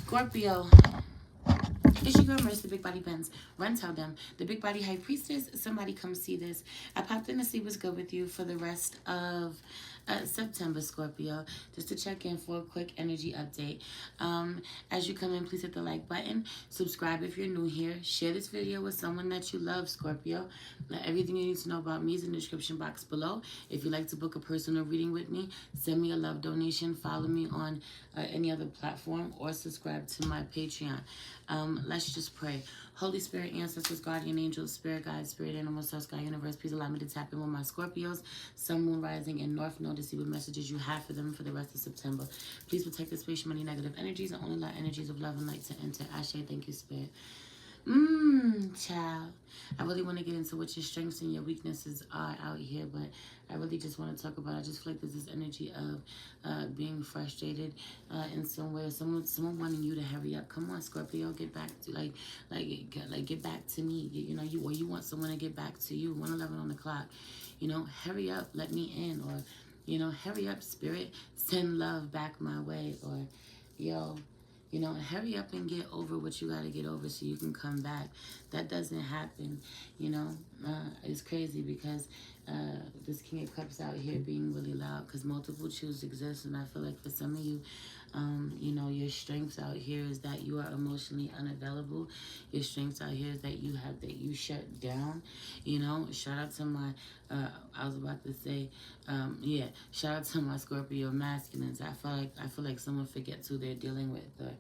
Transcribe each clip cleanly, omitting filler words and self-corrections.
Scorpio. It's your girl, Marissa, Big Body Benz. Run, tell them. The Big Body High Priestess. Somebody come see this. I popped in to see what's good with you for the rest of September, Scorpio. Just to check in for a quick energy update. As you come in, please hit the like button. Subscribe if you're new here. Share this video with someone that you love, Scorpio. Everything you need to know about me is in the description box below. If you'd like to book a personal reading with me, send me a love donation. Follow me on any other platform or subscribe to my Patreon. Let's just pray. Holy Spirit, ancestors, guardian angels, spirit guides, spirit animals, source, God, universe, please allow me to tap in with my Scorpios, sun, moon, rising, and north node to see what messages you have for them for the rest of September. Please protect the space from any negative energies and only allow energies of love and light to enter. Ashe, thank you, Spirit. Child. I really want to get into what your strengths and your weaknesses are out here, but I really just want to talk about, I just feel like there's this energy of being frustrated in some way, or someone wanting you to hurry up. Come on, Scorpio, get back to, get back to me. You want someone to get back to you. 1:11 on the clock. Hurry up, let me in, or, hurry up, Spirit, send love back my way, or, hurry up and get over what you got to get over so you can come back. That doesn't happen, It's crazy because this King of Cups out here being really loud because multiple truths exist. And I feel like for some of you, your strengths out here is that you are emotionally unavailable. Your strengths out here is that you shut down. Shout out to my, I was about to say, shout out to my Scorpio masculines. I feel like someone forgets who they're dealing with, or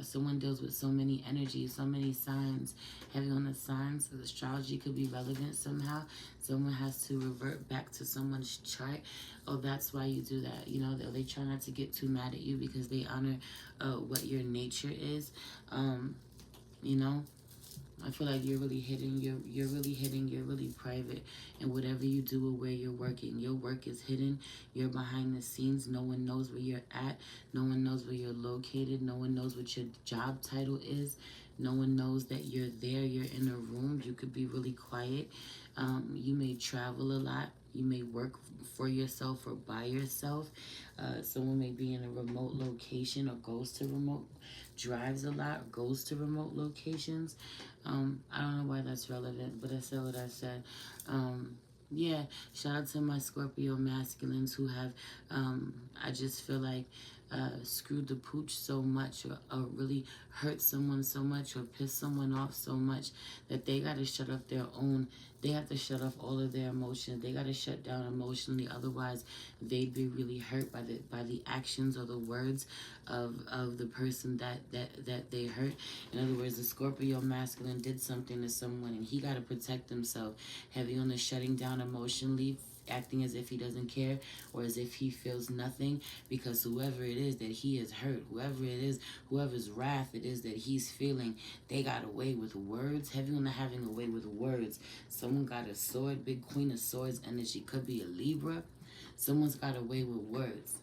someone deals with so many energies, so many signs. Heavy on the signs, so astrology could be relevant somehow. Someone has to revert back to someone's chart. Oh, that's why you do that. They try not to get too mad at you because they honor what your nature is. I feel like you're really hidden. You're really hidden. You're really private. And whatever you do or where you're working, your work is hidden. You're behind the scenes. No one knows where you're at. No one knows where you're located. No one knows what your job title is. No one knows that you're there. You're in a room. You could be really quiet. You may travel a lot. You may work for yourself or by yourself. Someone may be in a remote location or drives a lot, or goes to remote locations. I don't know why that's relevant, but I said what I said. Shout out to my Scorpio masculines who have, I just feel like, screwed the pooch so much, or really hurt someone so much, or pissed someone off so much that they got to shut up they have to shut off all of their emotions. They got to shut down emotionally, otherwise they'd be really hurt by the actions or the words of the person that they hurt. In other words, the Scorpio masculine did something to someone and he got to protect himself. Heavy on the shutting down emotionally, acting as if he doesn't care or as if he feels nothing, because whoever it is that he has hurt, whoever's wrath it is that he's feeling, they got away with words. Heavy on the having a way with words. Someone got a sword, big Queen of Swords energy, could be a Libra. Someone's got away with words.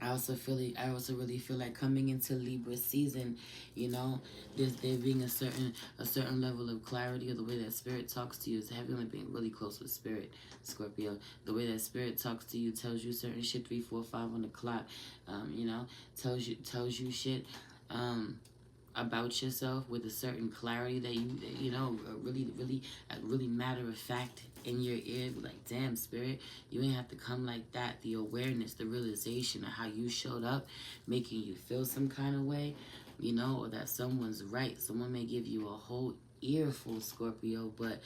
I also really feel like coming into Libra season, there's there being a certain level of clarity, or the way that Spirit talks to you is heavy on being really close with Spirit, Scorpio. The way that Spirit talks to you tells you certain shit 3, 4, 5 on the clock. Tells you shit. About yourself with a certain clarity that really matter of fact in your ear. Like, damn, Spirit, you ain't have to come like that. The awareness, the realization of how you showed up, making you feel some kind of way, or that someone's right. Someone may give you a whole earful, Scorpio, but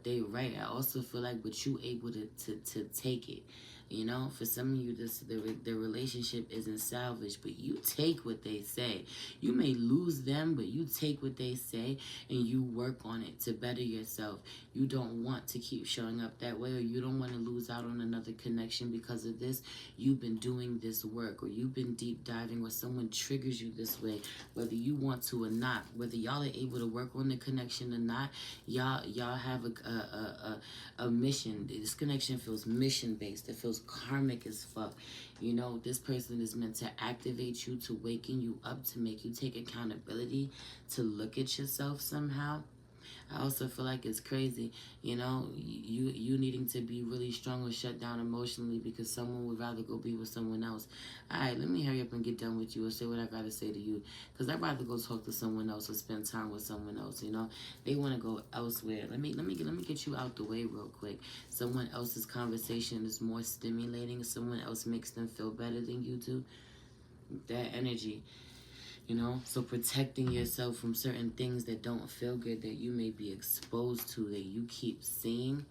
they right. I also feel like, but you able to take it. For some of you, the relationship isn't salvaged, but you take what they say. You may lose them, but you take what they say and you work on it to better yourself. You don't want to keep showing up that way, or you don't want to lose out on another connection because of this. You've been doing this work, or you've been deep diving, or someone triggers you this way, whether you want to or not, whether y'all are able to work on the connection or not. Y'all have a mission. This connection feels mission based. It feels karmic as fuck. This person is meant to activate you, to waken you up, to make you take accountability, to look at yourself somehow. I also feel like it's crazy, you know, you needing to be really strong or shut down emotionally because someone would rather go be with someone else. All right, let me hurry up and get done with you or say what I gotta say to you, because I'd rather go talk to someone else or spend time with someone else. You know, they want to go elsewhere. Let me get you out the way real quick. Someone else's conversation is more stimulating. Someone else makes them feel better than you do. That energy, you know, so protecting yourself from certain things that don't feel good that you may be exposed to, that you keep seeing,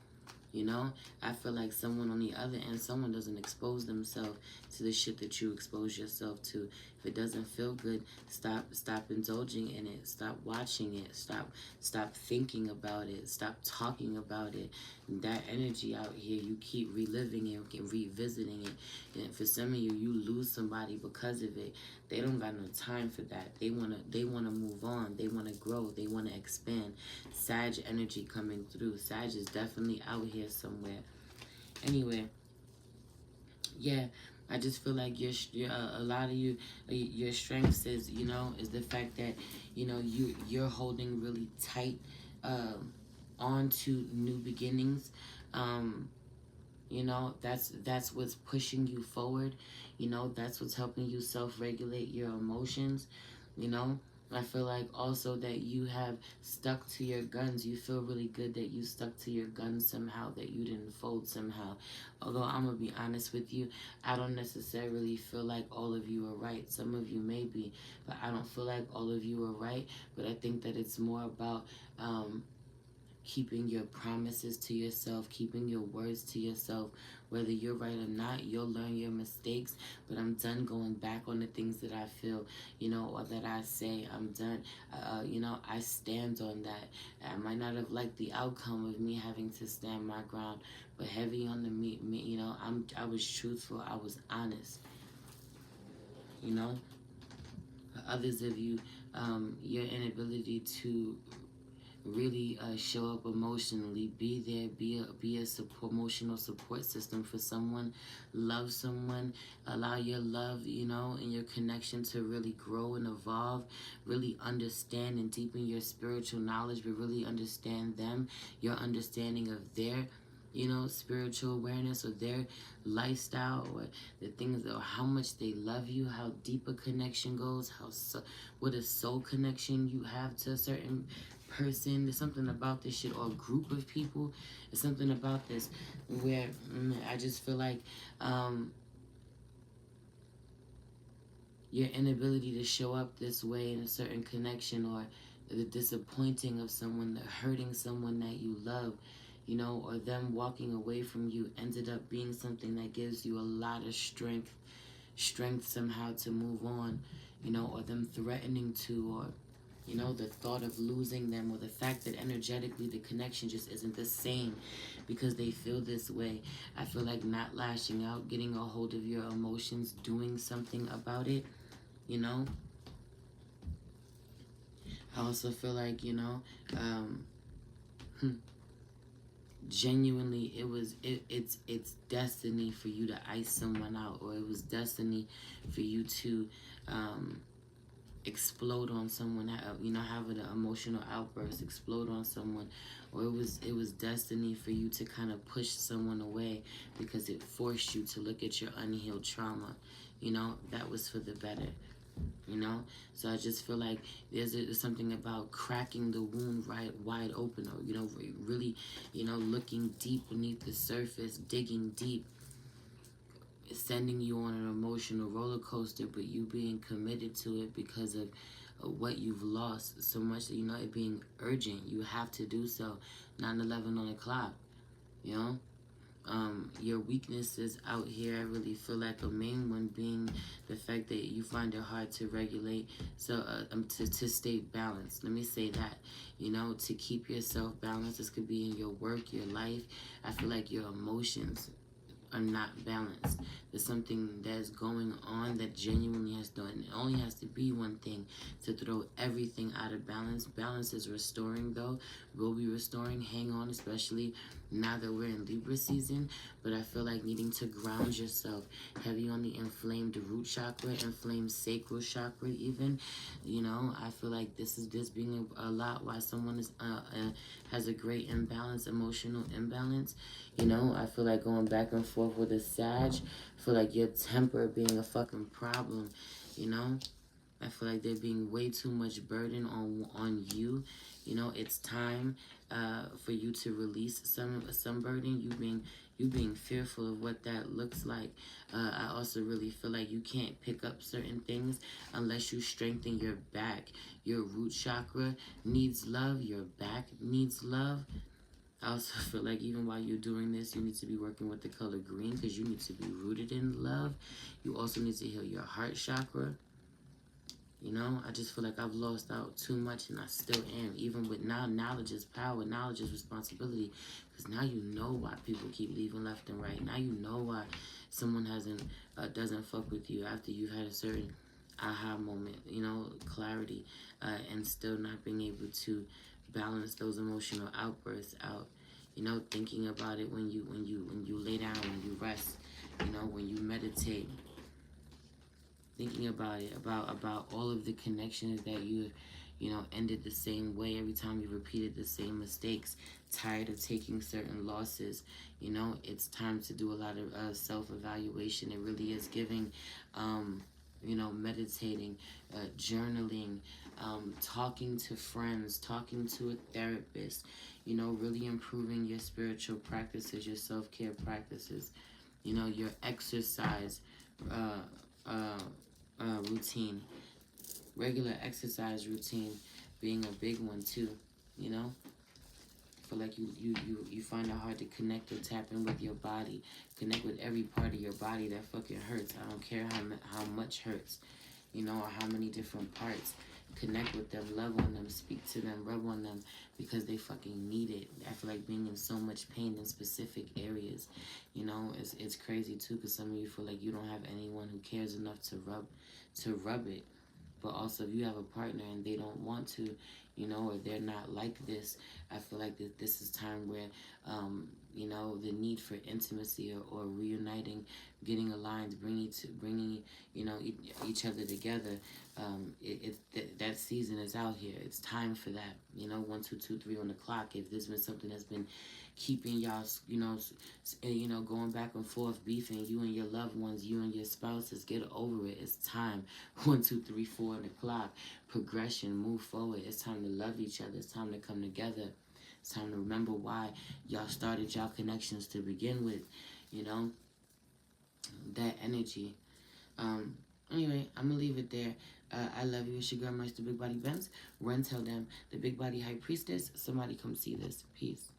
you know. I feel like someone on the other end, someone doesn't expose themselves to the shit that you expose yourself to. If it doesn't feel good, stop indulging in it. Stop watching it. Stop thinking about it. Stop talking about it. That energy out here, you keep reliving it, and revisiting it. And for some of you, you lose somebody because of it. They don't got no time for that. They wanna move on. They wanna grow. They wanna expand. Sag energy coming through. Sag is definitely out here somewhere. Anyway, yeah, I just feel like a lot of you, your strengths is, you know, is the fact that, you know, you're holding really tight on to new beginnings. Um, you know, that's what's pushing you forward. You know, that's what's helping you self-regulate your emotions. You know, I feel like also that you have stuck to your guns. You feel really good that you stuck to your guns somehow, that you didn't fold somehow. Although I'm going to be honest with you, I don't necessarily feel like all of you are right. Some of you may be, but I don't feel like all of you are right. But I think that it's more about keeping your promises to yourself, keeping your words to yourself. Whether you're right or not, you'll learn your mistakes. But I'm done going back on the things that I feel, you know, or that I say. I'm done. You know, I stand on that. I might not have liked the outcome of me having to stand my ground, but heavy on the me, you know, I was truthful. I was honest. You know, others of you, your inability to really show up emotionally, be there, be a support, emotional support system for someone, love someone, allow your love, you know, and your connection to really grow and evolve, really understand and deepen your spiritual knowledge, but really understand them, your understanding of their, you know, spiritual awareness or their lifestyle, or the things, or how much they love you, how deep a connection goes, what a soul connection you have to a certain person. There's something about this shit, or a group of people. There's something about this where I just feel like your inability to show up this way in a certain connection, or the disappointing of someone, the hurting someone that you love, you know, or them walking away from you, ended up being something that gives you a lot of strength somehow to move on, you know, or them threatening to, or, you know, the thought of losing them, or the fact that energetically the connection just isn't the same because they feel this way. I feel like not lashing out, getting a hold of your emotions, doing something about it, you know. I also feel like, you know, genuinely it's destiny for you to ice someone out, or it was destiny for you to explode on someone, you know, have an emotional outburst, explode on someone, or it was destiny for you to kind of push someone away because it forced you to look at your unhealed trauma. You know, that was for the better. You know, so I just feel like there's something about cracking the wound right wide open, or, you know, really, you know, looking deep beneath the surface, digging deep, sending you on an emotional roller coaster, but you being committed to it because of what you've lost so much that, you know, it being urgent. You have to do so. 9/11 on the clock, you know. Your weaknesses out here, I really feel like a main one being the fact that you find it hard to regulate, so to stay balanced. Let me say that, you know, to keep yourself balanced. This could be in your work, your life. I feel like your emotions are not balanced. There's something that's going on that genuinely has done. It only has to be one thing to throw everything out of balance. Balance is restoring, though. Will be restoring. Hang on, especially now that we're in Libra season, but I feel like needing to ground yourself, heavy on the inflamed root chakra, inflamed sacral chakra even. You know, I feel like this being a lot why someone is has a great imbalance, emotional imbalance. You know, I feel like going back and forth with a Sag, I feel like your temper being a fucking problem, you know? I feel like there being way too much burden on you. You know, it's time for you to release some burden. You being fearful of what that looks like. I also really feel like you can't pick up certain things unless you strengthen your back. Your root chakra needs love. Your back needs love. I also feel like even while you're doing this, you need to be working with the color green because you need to be rooted in love. You also need to heal your heart chakra. You know, I just feel like I've lost out too much, and I still am. Even with now, knowledge is power, knowledge is responsibility. Because now you know why people keep leaving left and right. Now you know why someone doesn't fuck with you after you've had a certain aha moment, you know, clarity, and still not being able to balance those emotional outbursts out. You know, thinking about it when you lay down, when you rest, you know, when you meditate, thinking about it, about all of the connections that you know, ended the same way every time you repeated the same mistakes, tired of taking certain losses. You know, it's time to do a lot of self-evaluation. It really is giving, you know, meditating, journaling, talking to friends, talking to a therapist, you know, really improving your spiritual practices, your self-care practices, you know, your exercise, uh, uh, routine, regular exercise routine being a big one too, you know. I feel like you find it hard to connect or tap in with your body, connect with every part of your body that fucking hurts. I don't care how much hurts, you know, or how many different parts. Connect with them, love on them, speak to them, rub on them because they fucking need it. I feel like being in so much pain in specific areas, you know, it's crazy too because some of you feel like you don't have anyone who cares enough to rub it. But also, if you have a partner and they don't want to, you know, or they're not like this, I feel like that this is time where, you know, the need for intimacy or reuniting, getting aligned, bringing you know, each other together. That season is out here. It's time for that. You know, 1, 2, 2, 3 on the clock. If there's been something that's been keeping y'all, you know, going back and forth, beefing, you and your loved ones, you and your spouses, get over it. It's time. 1, 2, 3, 4 on the clock. Progression, move forward. It's time to love each other. It's time to come together. It's time to remember why y'all started y'all connections to begin with. You know, that energy. Um, anyway, I'm gonna leave it there. I love you. It's your girl, Merch, the Big Body Benz. Run, tell them, the Big Body High Priestess. Somebody come see this. Peace.